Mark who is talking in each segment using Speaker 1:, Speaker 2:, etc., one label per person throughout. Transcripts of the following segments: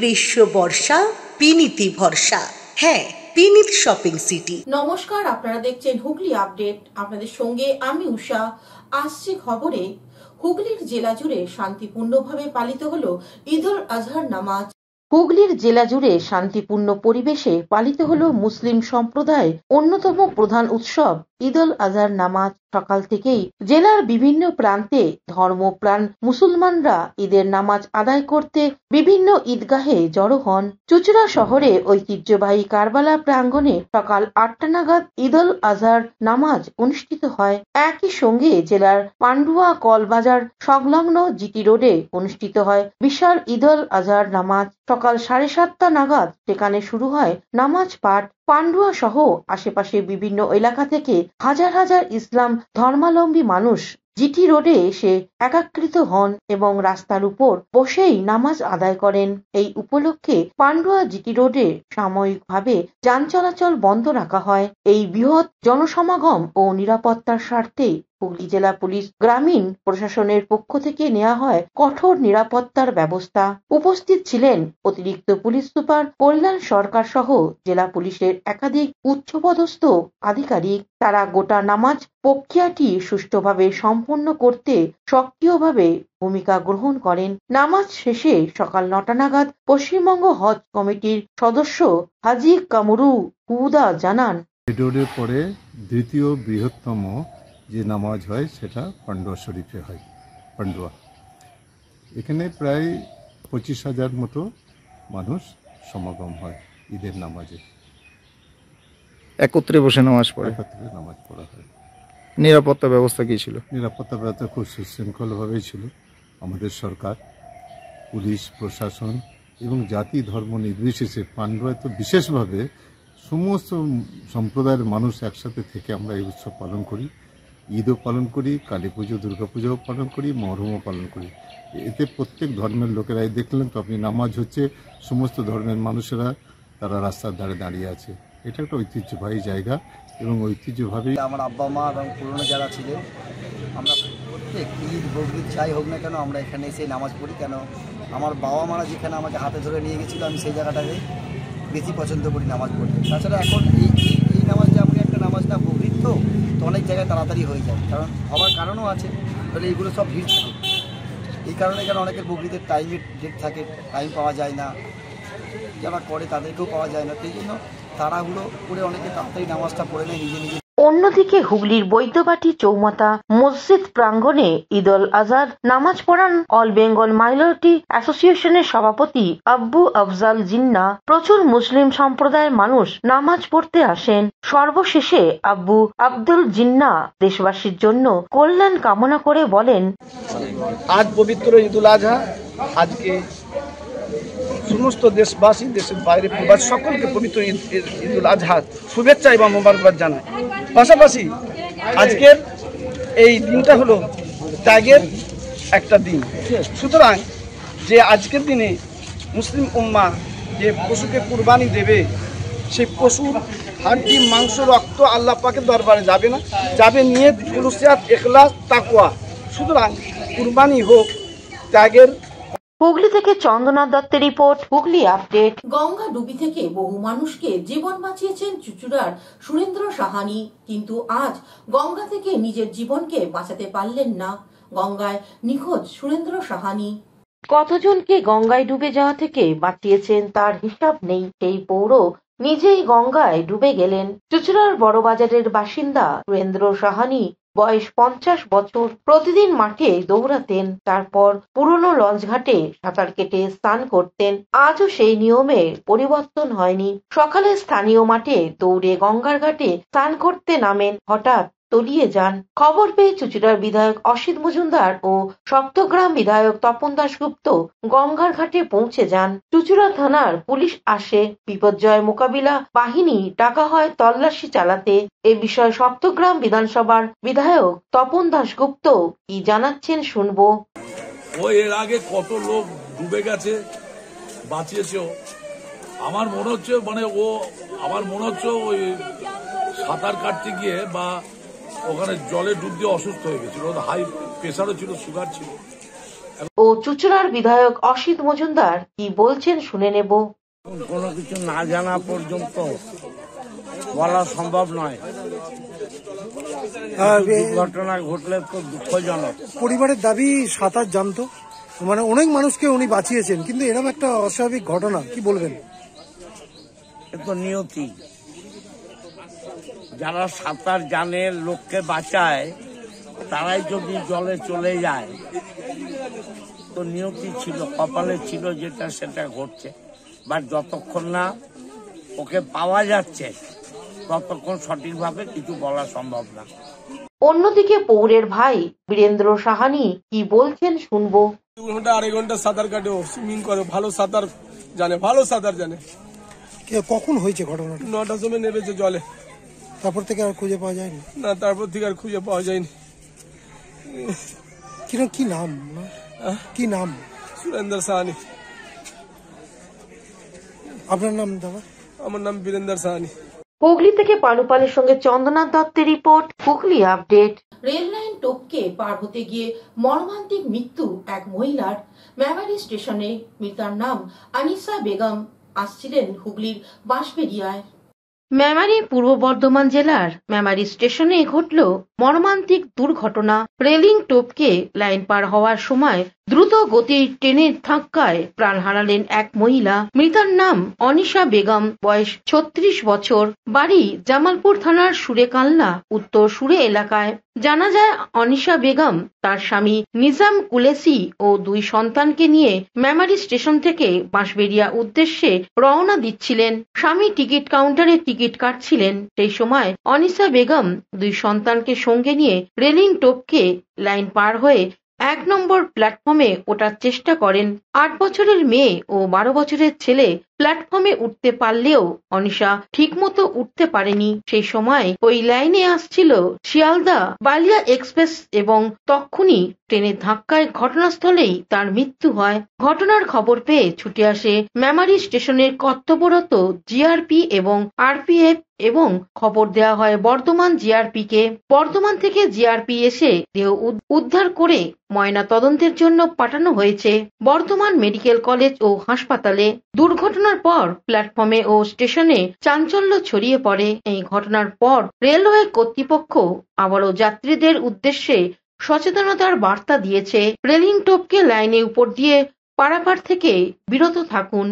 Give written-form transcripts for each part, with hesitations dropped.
Speaker 1: গ্রীষ্ম বর্ষা বিনীতি ভরসা। হ্যাঁ, বিনীত শপিং সিটি।
Speaker 2: নমস্কার, আপনারা দেখছেন হুগলি আপডেট। আপনাদের সঙ্গে আমি উষা। আসছে খবরে, হুগলির জেলা জুড়ে শান্তিপূর্ণভাবে পালিত হলো ঈদ উল আজহার নামাজ। হুগলির জেলা জুড়ে শান্তিপূর্ণ পরিবেশে পালিত হলো মুসলিম সম্প্রদায়ের অন্যতম প্রধান উৎসব ঈদ উল আজহার নামাজ। সকাল থেকেই জেলার বিভিন্ন প্রান্তে ধর্মপ্রাণ মুসলমানরা ঈদের নামাজ আদায় করতে বিভিন্ন ঈদগাহে জড়ো হন। চুঁচুড়া শহরে ঐতিহ্যবাহী কারবালা প্রাঙ্গণে সকাল 8টা নাগাদ ঈদ উল আজহার নামাজ অনুষ্ঠিত হয়। একই সঙ্গে জেলার পান্ডুয়া কলবাজার সংলগ্ন জিটি রোডে অনুষ্ঠিত হয় বিশাল ঈদ উল আজহার নামাজ। সকাল 7:30টা নাগাদ সেখানে শুরু হয় নামাজ পাঠ। পান্ডুয়া সহ আশেপাশে বিভিন্ন এলাকা থেকে হাজার হাজার ইসলাম ধর্মাবলম্বী মানুষ জিটি রোডে এসে একত্রিত হন এবং রাস্তার উপর বসেই নামাজ আদায় করেন। এই উপলক্ষে পান্ডুয়া জিটি রোডে সাময়িকভাবে যান চলাচল বন্ধ রাখা হয়। এই বৃহৎ জনসমাগম ও নিরাপত্তার স্বার্থে হুগলি জেলা পুলিশ গ্রামীণ প্রশাসনের পক্ষ থেকে নেওয়া হয় কঠোর নিরাপত্তার ব্যবস্থা। উপস্থিত ছিলেন অতিরিক্ত পুলিশ সুপার কল্যাণ সরকার সহ জেলা পুলিশের একাধিক উচ্চপদস্থ আধিকারিক। তারা গোটা নামাজ প্রক্রিয়াটি সুষ্ঠুভাবে সম্পন্ন করতে সক্রিয়ভাবে ভূমিকা গ্রহণ করেন। নামাজ শেষে সকাল 9টা নাগাদ পশ্চিমবঙ্গ হজ কমিটির সদস্য হাজী কামরু হুদা জানান,
Speaker 3: রোডের পরে দ্বিতীয় বৃহত্তম যে নামাজ হয় সেটা পান্ডুয়া শরীফে হয়। পান্ডুয়া এখানে প্রায় 25,000 মতো মানুষ সমাগম হয় ঈদের নামাজে।
Speaker 4: একত্রে বসে নামাজ পড়ে,
Speaker 3: একত্রে নামাজ পড়া হয়।
Speaker 4: নিরাপত্তা ব্যবস্থা কি ছিল?
Speaker 3: নিরাপত্তা ব্যবস্থা খুব সুশৃঙ্খলভাবেই ছিল। আমাদের সরকার, পুলিশ প্রশাসন এবং জাতি ধর্ম নির্বিশেষে পান্ডুয়ায় তো বিশেষভাবে সমস্ত সম্প্রদায়ের মানুষ একসাথে থেকে আমরা এই উৎসব পালন করি। ঈদও পালন করি, কালী পুজো দুর্গা পুজোও পালন করি, মহরমও পালন করি। এতে প্রত্যেক ধর্মের লোকেরাই দেখলেন তো আপনি, নামাজ হচ্ছে সমস্ত ধর্মের মানুষেরা তারা রাস্তার ধারে দাঁড়িয়ে আছে। এটা একটা ঐতিহ্যবাহী জায়গা এবং ঐতিহ্যভাবেই
Speaker 5: আমার আব্বা মা এবং পুরনো যারা ছিলেন, আমরা প্রত্যেক ঈদ বকরিদ যাই হোক না কেন আমরা এখানে এসে নামাজ পড়ি। কেন আমার বাবা মারা যেখানে আমাকে হাতে ধরে নিয়ে গেছিলো, আমি সেই জায়গাটাকে বেশি পছন্দ করি নামাজ পড়তে। তাছাড়া এখন এই নামাজটা আপনি একটা নামাজ না বকরিদ তো অনেক জায়গায় তাড়াতাড়ি হয়ে যায়, কারণ হওয়ার কারণও আছে। তাহলে এইগুলো সব ভিড় থাকে, এই কারণে কেন অনেকের বকরিদের টাইমের ডেট থাকে, টাইম পাওয়া যায় না, যারা করে তাদেরকেও পাওয়া যায় না। সেই জন্য তাড়াহুড়ো করে অনেকে তাড়াতাড়ি নামাজটা পড়ে নেয় নিজে নিজে।
Speaker 2: অন্যদিকে হুগলির বৈদ্যবাটি চৌমাথা মসজিদ প্রাঙ্গণে ঈদ উল আজহার নামাজ পড়ান অল বেঙ্গল মাইনরিটি অ্যাসোসিয়েশনের সভাপতি আব্বু আফজাল জিন্না। প্রচুর মুসলিম সম্প্রদায়ের মানুষ নামাজ পড়তে আসেন। সর্বশেষে আব্বু আব্দুল জিন্না দেশবাসীর জন্য কল্যাণ কামনা করে বলেন,
Speaker 6: আজ পবিত্র ঈদ উল আজহা। আজকে সমস্ত দেশবাসী, দেশের বাইরে প্রবাসী সকলকে পবিত্র ঈদ উল আজহার শুভেচ্ছা এবং মোবারকবাদ জানায়। পাশাপাশি আজকের এই দিনটা হলো ত্যাগের একটা দিন। সুতরাং যে আজকের দিনে মুসলিম উম্মাহ যে পশুকে কুরবানি দেবে, সেই পশুর হাড্ডি মাংস রক্ত আল্লাহ পাকের দরবারে যাবে না, যাবে নিয়ত, খুলুসিয়াত, ইখলাস, তাকওয়া। সুতরাং কুরবানি হোক ত্যাগের।
Speaker 2: হুগলি থেকে চন্দনা দত্তের রিপোর্ট, হুগলি আপডেট। গঙ্গা ডুবি থেকে বহু মানুষকে জীবন বাঁচিয়েছেন চুঁচুড়ার সুরেন্দ্র সাহানি, কিন্তু আজ গঙ্গা থেকে নিজের জীবনকে বাঁচাতে পারলেন না। গঙ্গায় নিখোঁজ সুরেন্দ্র সাহানি। কতজনকে গঙ্গায় ডুবে যাওয়া থেকে বাঁচিয়েছেন তার হিসাব নেই। সেই পৌর নিজেই গঙ্গায় ডুবে গেলেন। চুঁচুড়ার বড়বাজারের বাসিন্দা সুরেন্দ্র সাহানি বয়স 50 বছর। প্রতিদিন মাঠে দৌড়াতেন, তারপর পুরনো লঞ্চঘাটে সাঁতার কেটে স্নান করতেন। আজও সেই নিয়মে পরিবর্তন হয়নি। সকালে স্থানীয় মাঠে দৌড়ে গঙ্গার ঘাটে স্নান করতে নামেন, হঠাৎ তলিয়ে যান। খবর পেয়ে চুঁচুড়ার বিধায়ক অসিত মজুমদার ও সপ্তগ্রাম বিধায়ক তপন দাশগুপ্ত গঙ্গার ঘাটে পৌঁছে যান। চুঁচুড়া থানার পুলিশ আসে। বিপর্যয় মোকাবিলা বাহিনী ডাকা হয় তল্লাশি চালাতে। এ বিষয়ে সপ্তগ্রাম বিধানসভার বিধায়ক তপন দাশগুপ্ত কি জানাচ্ছেন শুনবো।
Speaker 7: এর আগে কত লোক ডুবে গেছে, বাঁচিয়েছে। আমার মনে হচ্ছে ওই সাঁতার কাটতে গিয়ে বা ওখানে জলে ডুব দিয়ে অসুস্থ হয়ে গেছিল। হাই প্রেশারও ছিল, সুগার ছিল।
Speaker 2: ও চুচুড়ার বিধায়ক অসিত মজুমদার কি বলছেন শুনে নেব।
Speaker 8: কোনো কিছু না জানা পর্যন্ত বলা সম্ভব নয়। দুর্ঘটনা ঘটলে তো দুঃখজনক।
Speaker 9: পরিবারের দাবি সাঁতার জানতো, মানে অনেক মানুষকে উনি বাঁচিয়েছেন, কিন্তু এরকম একটা অস্বাভাবিক ঘটনা, কি বলবেন?
Speaker 8: এ তো নিয়তি। যারা সাঁতার জানে, লোককে বাঁচায়, তারাই যদি জলে চলে যায় তো নিয়তি ছিল, কপালে ছিল যেটা সেটা ঘটছে। বাট যতক্ষণ না ওকে পাওয়া যাচ্ছে ততক্ষণ সঠিকভাবে কিছু বলা সম্ভব না।
Speaker 2: অন্যদিকে পৌরের ভাই বীরেন্দ্র সাহানি কি বলছেন শুনবো।
Speaker 10: 2 ঘন্টা 2.5 ঘন্টা সাঁতার কাটে, সুইমিং করে, ভালো সাঁতার জানে।
Speaker 9: কখন হয়েছে ঘটনাটা?
Speaker 10: 9টার সময় নেমেছে জলে।
Speaker 9: তারপর থেকে আর খুঁজে পাওয়া যায়নি?
Speaker 10: না, তারপর থেকে আর খুঁজে পাওয়া যায়নি।
Speaker 9: কি নাম? কি নাম?
Speaker 10: সুরেন্দ্র সাহানি।
Speaker 9: আপনার নাম দাদা?
Speaker 10: আমার নাম বীরেন্দ্র সাহানি।
Speaker 2: হুগলি থেকে পানুপালের সঙ্গে চন্দ্রনাথ দত্তের report, Hooghly update. Rail line টপকে পার হতে গিয়ে মর্মান্তিক মৃত্যু এক মহিলার। মেমারি স্টেশনে মৃতার নাম আনিসা বেগম, আসছিলেন হুগলির বাঁশবেড়িয়ায়। মেমারি পূর্ব বর্ধমান জেলার মেমারি স্টেশনে ঘটল মর্মান্তিক দুর্ঘটনা। রেলিং টপকে লাইন পার হওয়ার সময় দ্রুত গতির ট্রেনের ধাক্কায় প্রাণ হারালেন এক মহিলা। মৃতার নাম অনিশা বেগম, বয়স 36 বছর, বাড়ি জামালপুর থানার সুরেকালনা উত্তর সুরে এলাকায়। জানা যায় অনিশা বেগম তার স্বামী নিজাম কুলেসি ও 2 সন্তানকে নিয়ে মেমারি স্টেশন থেকে বাঁশবেড়িয়া উদ্দেশ্যে রওনা দিচ্ছিলেন। স্বামী টিকিট কাউন্টারে টিকিট কাটছিলেন। সেই সময় অনিশা বেগম 2 সন্তানকে সঙ্গে নিয়ে রেলিং টপকে লাইন পার হয়ে 1 নম্বর প্ল্যাটফর্মে ওঠার চেষ্টা করেন। 8 বছরের মেয়ে ও 12 বছরের ছেলে প্ল্যাটফর্মে উঠতে পারলেও অনিশা ঠিকমতো উঠতে পারেনি। সেই সময় ওই লাইনে আসছিল শিয়ালদা বালিয়া এক্সপ্রেস এবং তক্ষুনি ট্রেনের ধাক্কায় ঘটনাস্থলেই তার মৃত্যু হয়। ঘটনার খবর পেয়ে ছুটে আসে মেমারি স্টেশনের কর্তব্যরত জিআরপি এবং আরপিএফ এবং খবর দেওয়া হয় বর্ধমান জিআরপি কে। বর্ধমান থেকে জিআরপি এসে দেহ উদ্ধার করে ময়না তদন্তের জন্য পাঠানো হয়েছে বর্ধমান মেডিকেল কলেজ ও হাসপাতালে। দুর্ঘটনার পর প্ল্যাটফর্মে ও স্টেশনে চাঞ্চল্য ছড়িয়ে পড়ে। এই ঘটনার পর রেলওয়ে কর্তৃপক্ষ আবারও যাত্রীদের উদ্দেশ্যে সচেতনতার বার্তা দিয়েছে। রেলিং টপকে লাইনে উপর দিয়ে পারাপার থেকে বিরত থাকুন।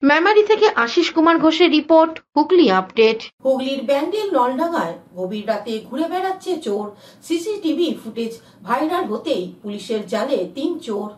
Speaker 2: মেমারি থেকে আশিস কুমার ঘোষের রিপোর্ট, হুগলি আপডেট। হুগলির ব্যান্ডেল নলডাঙ্গায় গভীর রাতে ঘুরে বেড়াচ্ছে চোর। সিসিটিভি ফুটেজ ভাইরাল হতেই পুলিশের জালে 3 চোর।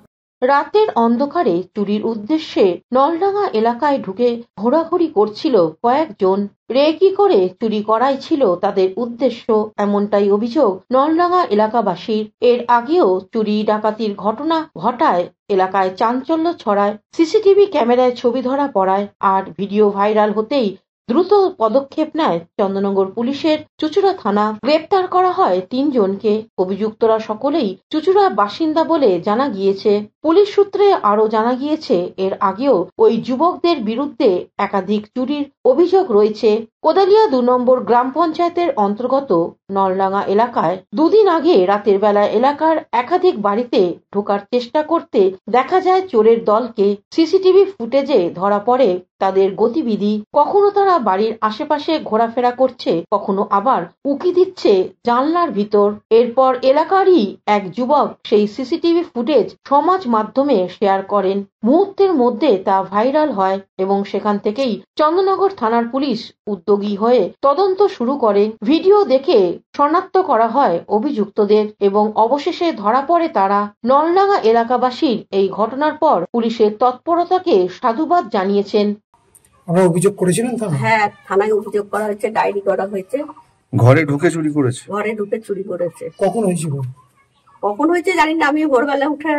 Speaker 2: রাতের অন্ধকারে চুরির উদ্দেশ্যে নলডাঙ্গা এলাকায় ঢুকে ঘোরাঘুরি করছিল কয়েকজন। রেকি করে চুরি করাই ছিল তাদের উদ্দেশ্য, এমনটাই অভিযোগ নলডাঙ্গা এলাকাবাসীর। এর আগেও চুরি ডাকাতির ঘটনা ঘটায় এলাকায় চাঞ্চল্য ছড়ায়। সিসিটিভি ক্যামেরায় ছবি ধরা পড়ায় আর ভিডিও ভাইরাল হতেই দ্রুত পদক্ষেপ নেয় চন্দননগর পুলিশের চুচুড়া থানা। গ্রেপ্তার করা হয় 3 জনকে। অভিযুক্তরা সকলেই চুচুড়া বাসিন্দা বলে জানা গিয়েছে। পুলিশ সূত্রে আরও জানা গিয়েছে এর আগেও ওই যুবকদের বিরুদ্ধে একাধিক চুরির অভিযোগ রয়েছে। কোদালিয়া 2 নম্বর গ্রাম পঞ্চায়েতের অন্তর্গত নলডাঙ্গা এলাকায় 2 দিন আগে রাতের বেলা এলাকার একাধিক বাড়িতে ঢোকার চেষ্টা করতে দেখা যায় চোরের দলকে। সিসিটিভি ফুটেজে ধরা পড়ে তাদের গতিবিধি। কখনো তারা বাড়ির আশেপাশে ঘোরাফেরা করছে, কখনো আবার উকি দিচ্ছে জানলার ভিতর। এরপর এলাকারই এক যুবক সেই সিসিটিভি ফুটেজ সমাজ মাধ্যমে শেয়ার করেন। মুহূর্তের মধ্যে তা ভাইরাল হয় এবং সেখান থেকেই চন্দননগর থানার পুলিশ উদ্যোগী হয়ে তদন্ত শুরু করে। ভিডিও দেখে শনাক্ত করা হয় অভিযুক্তদের এবং অবশেষে ধরা পড়ে তারা। নলডাঙ্গা এলাকাবাসীর এই ঘটনার পর পুলিশের তৎপরতাকে সাধুবাদ জানিয়েছেন।
Speaker 9: আমরা অভিযোগ করেছিলেন?
Speaker 11: হ্যাঁ, থানায় অভিযোগ করা হয়েছে, ডায়েরি করা হয়েছে।
Speaker 4: ঘরে ঢুকে চুরি করেছে?
Speaker 11: ঘরে ঢুকে চুরি করেছে।
Speaker 9: কখন হয়েছিল?
Speaker 11: কখন হয়েছে জানি না। আমি ভোরবেলা উঠে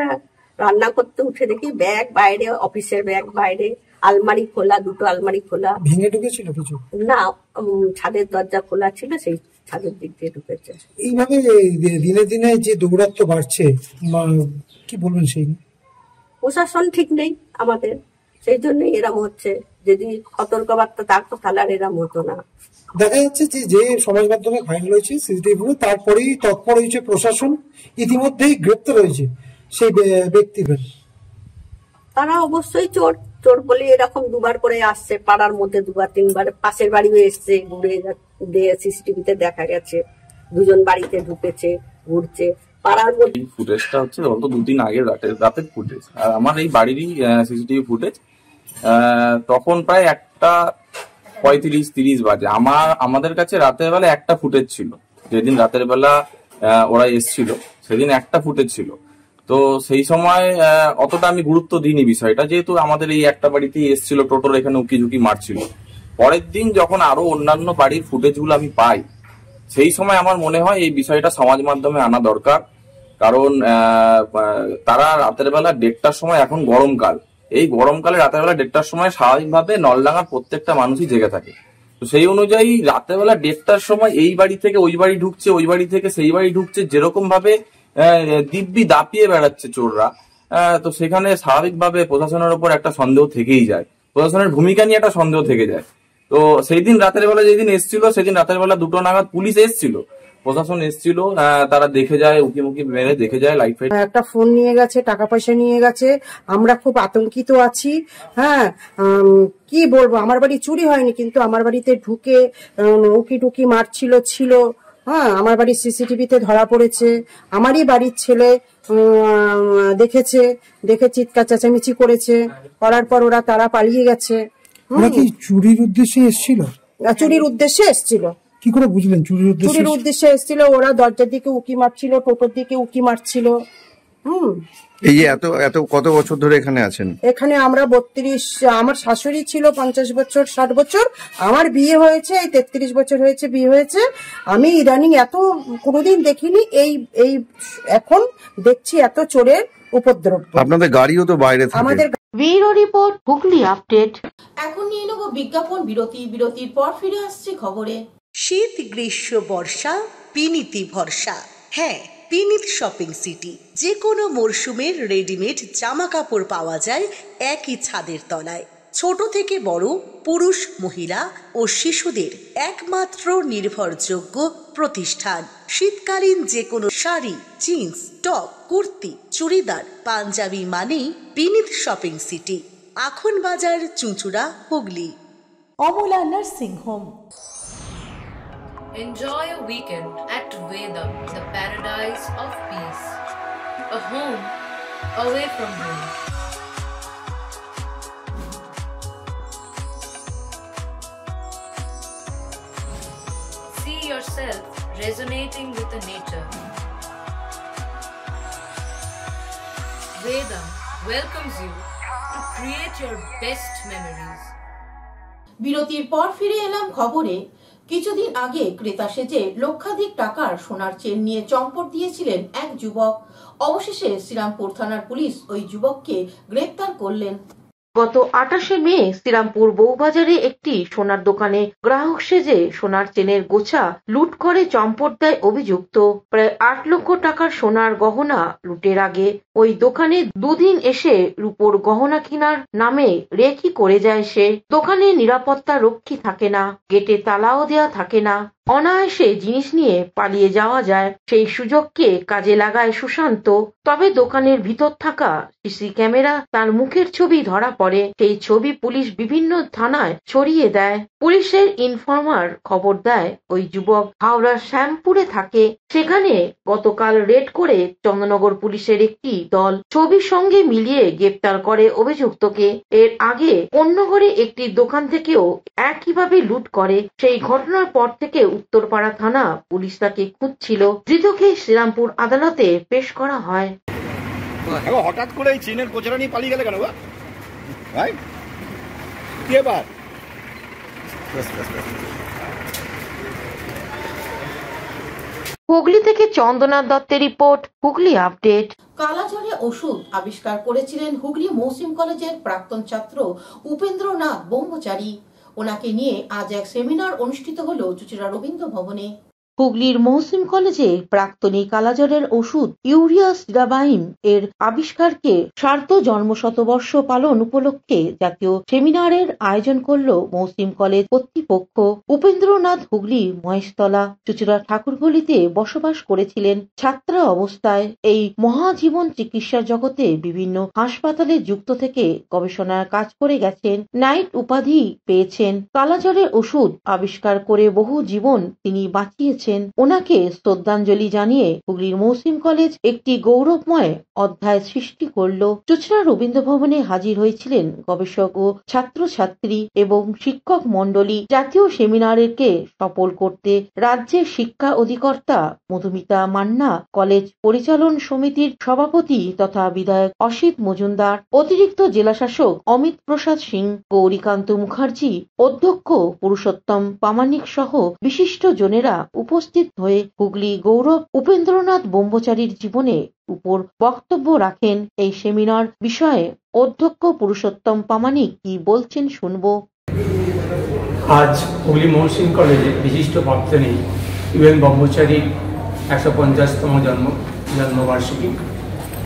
Speaker 11: রান্না করতে উঠে দেখি ব্যাগ বাইরে, অফিসের ব্যাগ বাইরে, আলমারি খোলা, 2টো আলমারি খোলা।
Speaker 9: ভেঙে ঢুকেছিল কিছু?
Speaker 11: না, ছাদের দরজা খোলা ছিল, সেই ছাদের দিক দিয়ে ঢুকেছে।
Speaker 9: এইভাবে দিনে দিনে যে দৌরাত্ম বাড়ছে, কি বলবেন? সেই
Speaker 11: প্রশাসন ঠিক নেই আমাদের, সেই জন্যই এরম হচ্ছে। যদি সতর্কবার্তা থাকতো তাহলে আর এরম হতো না।
Speaker 9: দেখা যাচ্ছে যে সমাজ মাধ্যমে ভাইরাল হয়েছে সিসিটিভি, তারপরেই তৎপর হয়েছে প্রশাসন, ইতিমধ্যেই গ্রেপ্তার হয়েছে। সেই ব্যক্তিদের?
Speaker 11: তারা অবশ্যই চোর। চোর বলে এরকম দুবার করে আসছে পাড়ার মধ্যে, দুবার তিনবার পাশের বাড়িও এসছে, ঘুরে সিসিটিভিতে দেখা গেছে দুজন বাড়িতে ঢুকেছে, ঘুরছে পাড়ার মধ্যে।
Speaker 12: ফুটেজটা হচ্ছে অত দুদিন আগের রাতের ফুটেজ, আর আমার এই বাড়িরই সিসিটিভি ফুটেজ। তখন প্রায় 1:35-30 বাজে। আমাদের কাছে রাতের বেলা একটা ফুটেজ ছিল, যেদিন রাতের বেলা ওরা এসছিল সেদিন একটা ফুটেজ ছিল। তো সেই সময় অতটা আমি গুরুত্ব দিইনি বিষয়টা, যেহেতু আমাদের এই একটা বাড়িতেই এসছিল, টোটোর এখানে উকি ঝুঁকি মারছিল। পরের দিন যখন আরো অন্যান্য বাড়ির ফুটেজগুলো আমি পাই, সেই সময় আমার মনে হয় এই বিষয়টা সমাজ মাধ্যমে আনা দরকার। কারণ তারা রাতের বেলা 1:30টার সময়, এখন গরমকাল, এই গরমকালে রাতের বেলা 1:30টার সময় স্বাভাবিকভাবে নলডাঙ্গার প্রত্যেকটা মানুষই জেগে থাকে। তো সেই অনুযায়ী রাতের বেলা 1:30টার সময় এই বাড়ি থেকে ওই বাড়ি ঢুকছে, ওই বাড়ি থেকে সেই বাড়ি ঢুকছে, যেরকম ভাবে দিব্যি দাপিয়ে বেড়াচ্ছে চোররা, তো সেখানে স্বাভাবিকভাবে প্রশাসনের উপর একটা সন্দেহ থেকেই যায়, প্রশাসনের ভূমিকা নিয়ে একটা সন্দেহ থেকে যায়। তো সেই দিন রাতের বেলা যেদিন এসছিল, সেদিন রাতের বেলা 2টো নাগাদ পুলিশ এসছিল, প্রশাসন এসছিল, তারা দেখে যায়, উকিমুকি মেরে দেখে যায়, লাইট ফাইট।
Speaker 13: একটা ফোন নিয়ে গেছে, টাকা পয়সা নিয়ে গেছে, আমরা খুব আতঙ্কিত আছি। হ্যাঁ, কি বলবো, আমার বাড়ি চুরি হয়নি, কিন্তু আমার বাড়িতে ঢুকে উকি টুকি ছিল। হ্যাঁ, আমার বাড়ির সিসিটিভিতে ধরা পড়েছে। আমারই বাড়ির ছেলে দেখে চিৎকার চেঁচামেচি করার পর তারা পালিয়ে গেছে।
Speaker 9: ওরা কি চুরির উদ্দেশ্যে এসেছিল?
Speaker 13: চুরির উদ্দেশ্যে এসেছিল।
Speaker 9: কি করে বুঝলেন চুরির
Speaker 13: উদ্দেশ্যে এসেছিল? ওরা দরজার দিকে উকি মারছিল, টোটোর দিকে উকি মারছিল।
Speaker 4: এই যে এত কত বছর ধরে এখানে আছেন?
Speaker 13: এখানে আমরা 32, আমার শাশুড়ি ছিল 50 বছর 60 বছর, আমার বিয়ে হয়েছে এই 33 বছর হয়েছে বিয়ে হয়েছে। আমি ইদানিং এত কোনোদিন দেখিনি, এই এখন দেখছি এত চোরের উপদ্রব।
Speaker 4: আপনাদের গাড়িও তো বাইরে থাকে।
Speaker 13: আমাদের
Speaker 2: ব্যুরো রিপোর্ট, হুগলি আপডেট। এখন নিয়ে নেব বিজ্ঞাপন বিরতি। বিরতির পর ফিরে আসছে খবরে।
Speaker 1: শীত, গ্রীষ্ম, বর্ষা, পিনিতি ভরসা। হ্যাঁ, পিনিত শপিং সিটি। যে কোনো মরশুমের রেডিমেড জামা কাপড় পাওয়া যায় একই ছাদের তলায়। ছোট থেকে বড়, পুরুষ, মহিলা ও শিশুদের একমাত্র নির্ভরযোগ্য প্রতিষ্ঠান। শীতকালীন যে কোনো শাড়ি, জিন্স, টপ, কুর্তি, চুড়িদার, পাঞ্জাবি মানেই পিনিত শপিং সিটি। আখন বাজার, চুঁচুড়া, Hooghly. Amala nursing home.
Speaker 14: Enjoy a weekend at Vedam, the paradise of peace. A home away from home. See yourself resonating with the nature. Vedam welcomes you to create your best memories.
Speaker 2: বিরতির পর ফিরে এলাম খবরে। কিছুদিন আগে ক্রেতা সেজে লক্ষাধিক টাকার সোনার চেন নিয়ে চম্পট দিয়েছিলেন এক যুবক। অবশেষে শ্রীরামপুর থানার পুলিশ ওই যুবককে গ্রেপ্তার করলেন।
Speaker 15: গত 28শে মে শ্রীরামপুর বউবাজারে একটি সোনার দোকানে গ্রাহক সেজে সোনার চেনের গোছা লুট করে চম্পট দেয় অভিযুক্ত। প্রায় 8 লক্ষ টাকার সোনার গহনা লুটের আগে ওই দোকানে দুদিন এসে রূপোর গহনা কেনার নামে রেকি করে যায় সে। দোকানে নিরাপত্তা রক্ষী থাকে না, গেটে তালাও দেয়া থাকে না, অনায়াসে জিনিস নিয়ে পালিয়ে যাওয়া যায়। সেই সুযোগকে কাজে লাগায় সুশান্ত। তবে দোকানের ভিতর থাকা সিসি ক্যামেরা তার মুখের ছবি ধরা পড়ে। সেই ছবি পুলিশ বিভিন্ন থানায় ছড়িয়ে দেয়। পুলিশের ইনফর্মার খবর দেয় ওই যুবক হাওড়ার শ্যামপুরে থাকে। সেখানে গতকাল রেড করে চন্দ্রনগর পুলিশের একটি দল ছবির সঙ্গে মিলিয়ে গ্রেপ্তার করে অভিযুক্তকে। এর আগে অন্যগড়ে একটি দোকান থেকেও একইভাবে লুট করে। সেই ঘটনার পর থেকে উত্তরপাড়া থানা পুলিশ তাকে খুঁজছিল। ধৃতকে শ্রীরামপুর আদালতে পেশ করা হয়।
Speaker 6: হঠাৎ করে এই চীনের কোচরা নিয়ে পালিয়ে গেলে কেন ভাই? কি এবার
Speaker 15: হুগলি থেকে চন্দনা দত্তের রিপোর্ট, হুগলি আপডেট।
Speaker 2: কালাজ্বরে ওষুধ আবিষ্কার করেছিলেন হুগলি মৌসুম কলেজের প্রাক্তন ছাত্র উপেন্দ্রনাথ ব্রহ্মচারী। ওনাকে নিয়ে আজ এক সেমিনার অনুষ্ঠিত হলো চুঁচুড়া রবীন্দ্র ভবনে।
Speaker 15: হুগলির মহসিম কলেজে প্রাক্তনী কালাজ্বরের ওষুধ ইউরিয়া সিরাবাইন এর আবিষ্কারকে সার্ধ জন্মশতবর্ষ পালন উপলক্ষে জাতীয় সেমিনারের আয়োজন করল মহসিম কলেজ কর্তৃপক্ষ। উপেন্দ্রনাথ হুগলি মহেশতলা চুচুড়া ঠাকুরগলিতে বসবাস করেছিলেন। ছাত্রা অবস্থায় এই মহাজীবন চিকিৎসা জগতে বিভিন্ন হাসপাতালে যুক্ত থেকে গবেষণার কাজ করে গেছেন। নাইট উপাধি পেয়েছেন। কালাজ্বরের ওষুধ আবিষ্কার করে বহু জীবন তিনি বাঁচিয়েছেন। ওনাকে শ্রদ্ধাঞ্জলি জানিয়ে হুগলির মহসিম কলেজ একটি গৌরবময় অধ্যায় সৃষ্টি করল। চুচড়া রবীন্দ্র ভবনে হাজির হয়েছিলেন গবেষক ও ছাত্রছাত্রী এবং শিক্ষক মণ্ডলী। জাতীয় সেমিনারকে সফল করতে রাজ্যের শিক্ষা অধিকর্তা মধুমিতা মান্না, কলেজ পরিচালন সমিতির সভাপতি তথা বিধায়ক অসিত মজুমদার, অতিরিক্ত জেলাশাসক অমিত প্রসাদ সিং, গৌরীকান্ত মুখার্জি, অধ্যক্ষ পুরুষোত্তম প্রামাণিক সহ বিশিষ্ট জনেরা উপস্থিত হয়ে হুগলি গৌরব উপেন্দ্রনাথ ব্রহ্মচারীর জীবনে উপর বক্তব্য রাখেন। এই সেমিনার বিষয়ে অধ্যক্ষ পুরুষোত্তম প্রামাণিক কি বলছেন শুনব।
Speaker 16: আজ হুগলি মহসিন কলেজে বিশিষ্ট প্রাক্তনী ইউএন ব্রহ্মচারীর 150তম জন্মবার্ষিকী,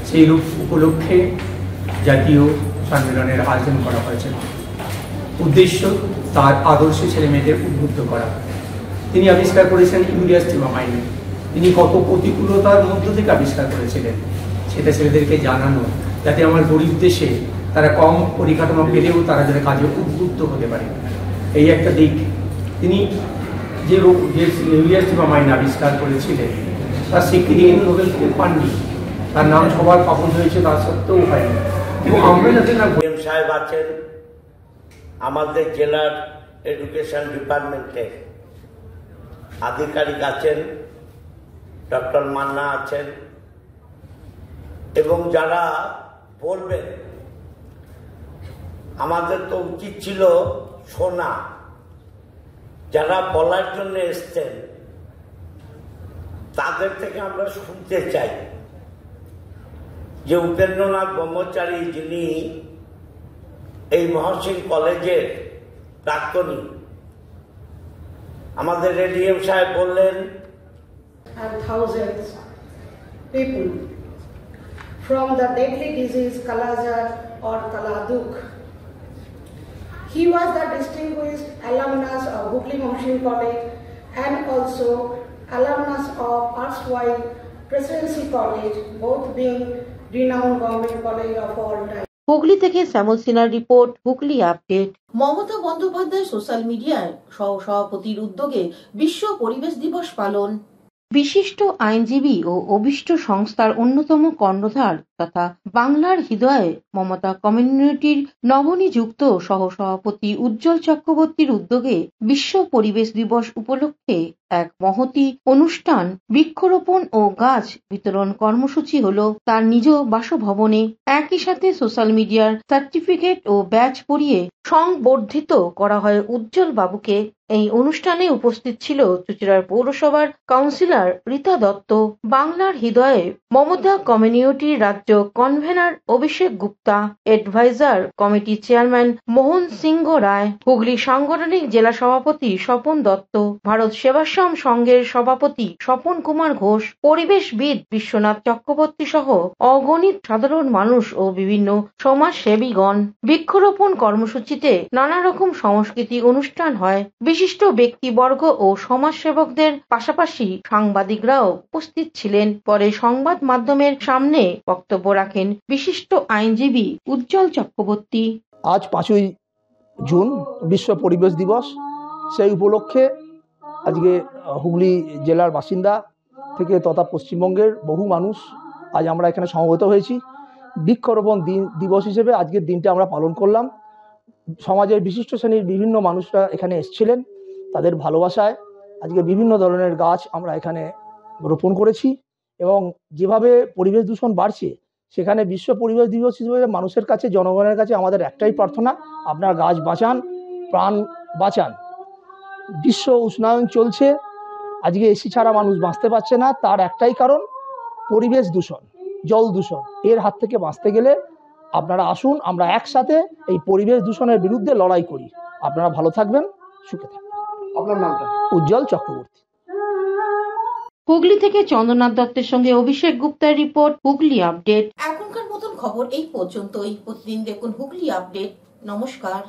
Speaker 16: সেই রূপ উপলক্ষে জাতীয় সম্মেলনের আয়োজন করা হয়েছে। উদ্দেশ্য তার আদর্শে ছেলে মেয়েদের উদ্বুদ্ধ করা। তিনি আবিষ্কার করেছেন ইউরিয়া সিরাবাইন। তিনি কত প্রতিকূলতার মধ্য থেকে আবিষ্কার করেছিলেন সেটা ছেলেদেরকে জানানো, যাতে আমার গরিব দেশে তারা কম পরিকাঠামো পেলেও তারা যাতে কাজে উদ্বুদ্ধ হতে পারে, এই একটা দিক। তিনি যে ইউরিয়া সিরাবাইন আবিষ্কার করেছিলেন তার স্বীকৃতি নোবেল পাননি, তার নাম সবার পাবন হয়েছে, তা সত্ত্বেও হয়নি। এবং আমরা যাতে না
Speaker 8: সাহেব আছেন, আমাদের জেলার এডুকেশন ডিপার্টমেন্টের আধিকারিক আছেন, ডক্টর মান্না আছেন, এবং যারা বলবেন, আমাদের তো উচিত ছিল শোনা। যারা বলার জন্য এসছেন তাদের থেকে আমরা শুনতে চাই যে উপেন্দ্রনাথ ব্রহ্মচারী, যিনি এই মহসিন কলেজের প্রাক্তনী, আমাদের রেডিএম সাহেব বললেন,
Speaker 17: and thousands people from the deadly disease Kala-Azar or Kala-Dukh. He was the distinguished alumnus of Hooghly Mohsin College and also alumnus of erstwhile Presidency College, both being renowned government college of all time.
Speaker 15: Hooghly থেকে শ্যামল সিনহার report, Hooghly update.
Speaker 2: Mamata Bandyopadhyay social মিডিয়ায় সহ-সভাপতির উদ্যোগে বিশ্ব পরিবেশ দিবস পালন।
Speaker 15: বিশিষ্ট আইনজীবী ও অভিষ্ট সংস্থার অন্যতম কর্ণধার তথা বাংলার হৃদয়ে মমতা কমিউনিটির নবনিযুক্ত সহ-সভাপতি উজ্জ্বল চক্রবর্তীর উদ্যোগে বিশ্ব পরিবেশ দিবস উপলক্ষে এক মহতী অনুষ্ঠান, বৃক্ষরোপণ ও গাছ বিতরণ কর্মসূচি হল তার নিজ বাসভবনে। একই সাথে সোশ্যাল মিডিয়ার সার্টিফিকেট ও ব্যাজ পরিয়ে সংবর্ধিত করা হয় উজ্জ্বল বাবুকে। এই অনুষ্ঠানে উপস্থিত ছিল চুচড়ার পৌরসভার কাউন্সিলর রীতা দত্ত, বাংলার হৃদয়ে মমতা কমিউনিটির রাজ্য কনভেনার অভিষেক গুপ্তা, অ্যাডভাইজার কমিটি চেয়ারম্যান মোহন সিংহ রায়, হুগলি সাংগঠনিক জেলা সভাপতি স্বপন দত্ত, ভারত সেবাশ্রম সংঘের সভাপতি স্বপন কুমার ঘোষ, পরিবেশবিদ বিশ্বনাথ চক্রবর্তী সহ অগণিত সাধারণ মানুষ ও বিভিন্ন সমাজসেবীগণ। বৃক্ষরোপণ কর্মসূচিতে নানা রকম সাংস্কৃতিক অনুষ্ঠান হয়। বিশিষ্ট ব্যক্তিবর্গ ও সমাজসেবকদের পাশাপাশি সাংবাদিকরাও উপস্থিত ছিলেন। পরে সংবাদ মাধ্যমের সামনে বক্তব্য রাখেন বিশিষ্ট আইনজীবী উজ্জ্বল চক্রবর্তী।
Speaker 6: আজ 5ই জুন বিশ্ব পরিবেশ দিবস। সেই উপলক্ষে আজকে হুগলি জেলার বাসিন্দা থেকে তথা পশ্চিমবঙ্গের বহু মানুষ আজ আমরা এখানে সমবেত হয়েছি। বৃক্ষরোপণ দিবস হিসেবে আজকের দিনটা আমরা পালন করলাম। সমাজের বিশিষ্ট শ্রেণীর বিভিন্ন মানুষরা এখানে এসেছিলেন, তাদের ভালোবাসায় আজকে বিভিন্ন ধরনের গাছ আমরা এখানে রোপণ করেছি। এবং যেভাবে পরিবেশ দূষণ বাড়ছে, সেখানে বিশ্ব পরিবেশ দিবস হিসেবে মানুষের কাছে, জনগণের কাছে আমাদের একটাই প্রার্থনা, আপনারা গাছ বাঁচান, প্রাণ বাঁচান। বিশ্ব উষ্ণায়ন চলছে, আজকে এসি ছাড়া মানুষ বাঁচতে পারছে না। তার একটাই কারণ পরিবেশ দূষণ, জল দূষণ। এর হাত থেকে বাঁচতে গেলে আপনারা আসুন, আমরা একসাথে এই পরিবেশ দূষণের বিরুদ্ধে লড়াই করি। আপনারা ভালো থাকবেন, সুখে থাকবেন। আপনার নামটা? উজ্জ্বল চক্রবর্তী।
Speaker 15: হুগলি থেকে চন্দ্রনাথ দত্তের সঙ্গে অভিষেক গুপ্তার রিপোর্ট, হুগলি আপডেট।
Speaker 2: এখনকার মতন খবর এই পর্যন্তই। প্রতিদিন দেখুন হুগলি আপডেট। নমস্কার।